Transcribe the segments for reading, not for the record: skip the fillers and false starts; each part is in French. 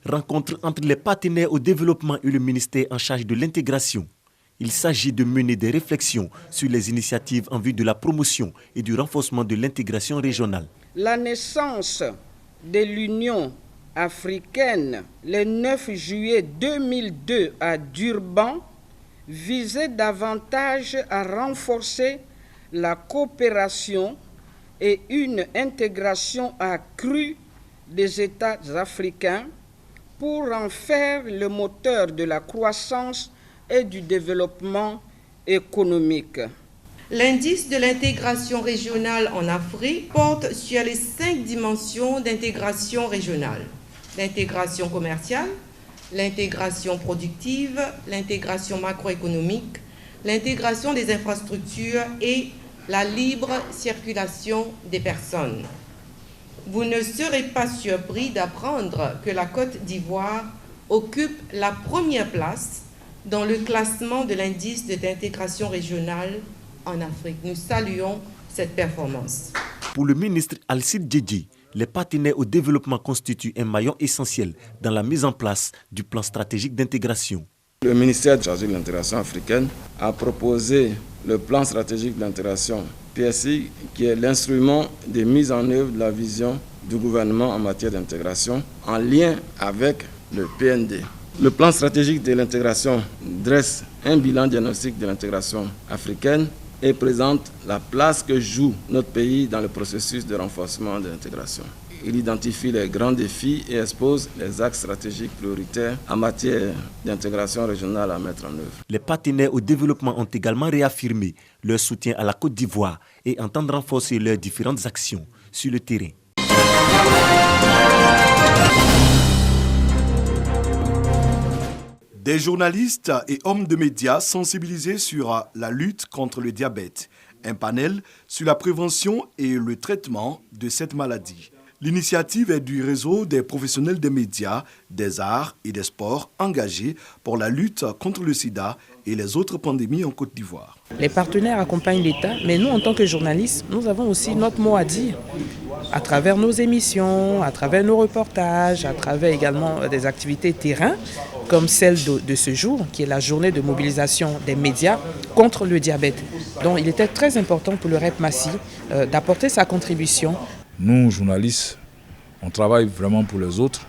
Rencontre entre les partenaires au développement et le ministère en charge de l'intégration. Il s'agit de mener des réflexions sur les initiatives en vue de la promotion et du renforcement de l'intégration régionale. La naissance de l'Union africaine le 9 juillet 2002 à Durban visait davantage à renforcer la coopération et une intégration accrue des États africains pour en faire le moteur de la croissance et du développement économique. L'indice de l'intégration régionale en Afrique porte sur les 5 dimensions d'intégration régionale. L'intégration commerciale, l'intégration productive, l'intégration macroéconomique, l'intégration des infrastructures et la libre circulation des personnes. Vous ne serez pas surpris d'apprendre que la Côte d'Ivoire occupe la première place dans le classement de l'indice d'intégration régionale en Afrique. Nous saluons cette performance. Pour le ministre Alcide Djedji, les partenaires au développement constituent un maillon essentiel dans la mise en place du plan stratégique d'intégration. Le ministère chargé de l'intégration africaine a proposé le plan stratégique de l'intégration PSI, qui est l'instrument de mise en œuvre de la vision du gouvernement en matière d'intégration en lien avec le PND. Le plan stratégique de l'intégration dresse un bilan diagnostique de l'intégration africaine et présente la place que joue notre pays dans le processus de renforcement de l'intégration. Il identifie les grands défis et expose les axes stratégiques prioritaires en matière d'intégration régionale à mettre en œuvre. Les partenaires au développement ont également réaffirmé leur soutien à la Côte d'Ivoire et entendent renforcer leurs différentes actions sur le terrain. Des journalistes et hommes de médias sensibilisés sur la lutte contre le diabète, un panel sur la prévention et le traitement de cette maladie. L'initiative est du réseau des professionnels des médias, des arts et des sports engagés pour la lutte contre le sida et les autres pandémies en Côte d'Ivoire. Les partenaires accompagnent l'État, mais nous, en tant que journalistes, nous avons aussi notre mot à dire à travers nos émissions, à travers nos reportages, à travers également des activités terrain, comme celle de ce jour, qui est la journée de mobilisation des médias contre le diabète. Donc il était très important pour le REP Massy d'apporter sa contribution. Nous, journalistes, on travaille vraiment pour les autres,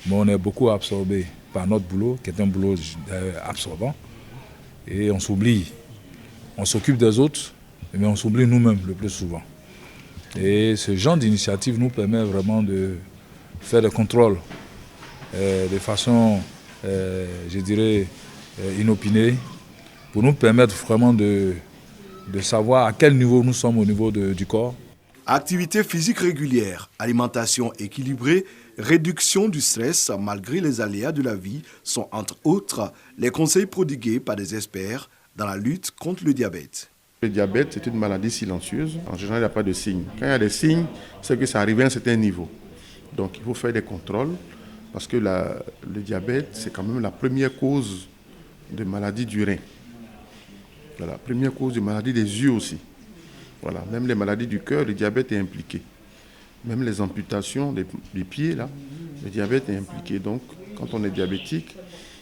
mais on est beaucoup absorbés par notre boulot, qui est un boulot absorbant. Et on s'oublie. On s'occupe des autres, mais on s'oublie nous-mêmes le plus souvent. Et ce genre d'initiative nous permet vraiment de faire des contrôles de façon, je dirais, inopinée, pour nous permettre vraiment de savoir à quel niveau nous sommes au niveau du corps. Activité physique régulière, alimentation équilibrée, réduction du stress malgré les aléas de la vie sont entre autres les conseils prodigués par des experts dans la lutte contre le diabète. Le diabète, c'est une maladie silencieuse. En général, il n'y a pas de signes. Quand il y a des signes, c'est que ça arrive à un certain niveau. Donc, il faut faire des contrôles parce que le diabète, c'est quand même la première cause de maladie du rein. La première cause de maladie des yeux aussi. Voilà. Même les maladies du cœur, le diabète est impliqué. Même les amputations des pieds, là, le diabète est impliqué. Donc, quand on est diabétique,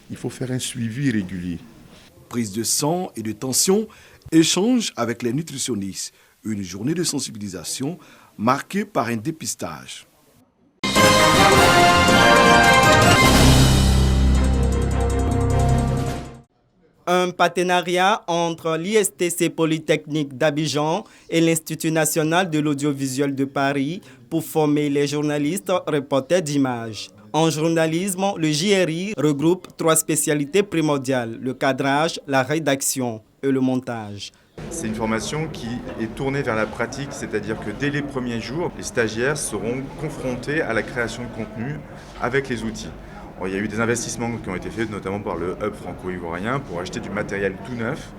il faut faire un suivi régulier. Prise de sang et de tension, échange avec les nutritionnistes. Une journée de sensibilisation marquée par un dépistage. Un partenariat entre l'ISTC Polytechnique d'Abidjan et l'Institut national de l'audiovisuel de Paris pour former les journalistes reporters d'images. En journalisme, le JRI regroupe 3 spécialités primordiales, le cadrage, la rédaction et le montage. C'est une formation qui est tournée vers la pratique, c'est-à-dire que dès les premiers jours, les stagiaires seront confrontés à la création de contenu avec les outils. Il y a eu des investissements qui ont été faits, notamment par le Hub franco-ivoirien, pour acheter du matériel tout neuf.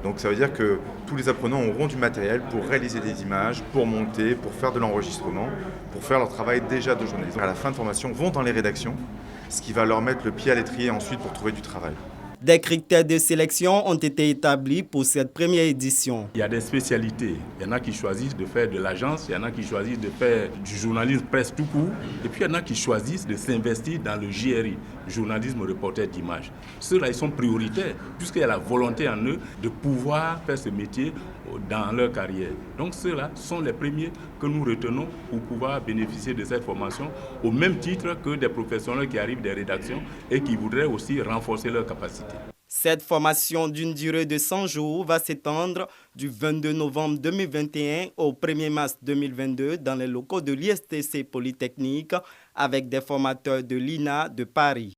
Donc ça veut dire que tous les apprenants auront du matériel pour réaliser des images, pour monter, pour faire de l'enregistrement, pour faire leur travail déjà de journaliste. À la fin de formation, vont dans les rédactions, ce qui va leur mettre le pied à l'étrier ensuite pour trouver du travail. Des critères de sélection ont été établis pour cette première édition. Il y a des spécialités. Il y en a qui choisissent de faire de l'agence, il y en a qui choisissent de faire du journalisme presque tout court, et puis il y en a qui choisissent de s'investir dans le JRI, journalisme reporter d'image. Ceux-là, ils sont prioritaires, puisqu'il y a la volonté en eux de pouvoir faire ce métier dans leur carrière. Donc ceux-là sont les premiers que nous retenons pour pouvoir bénéficier de cette formation, au même titre que des professionnels qui arrivent des rédactions et qui voudraient aussi renforcer leurs capacités. Cette formation d'une durée de 100 jours va s'étendre du 22 novembre 2021 au 1er mars 2022 dans les locaux de l'ISTC Polytechnique avec des formateurs de l'INA de Paris.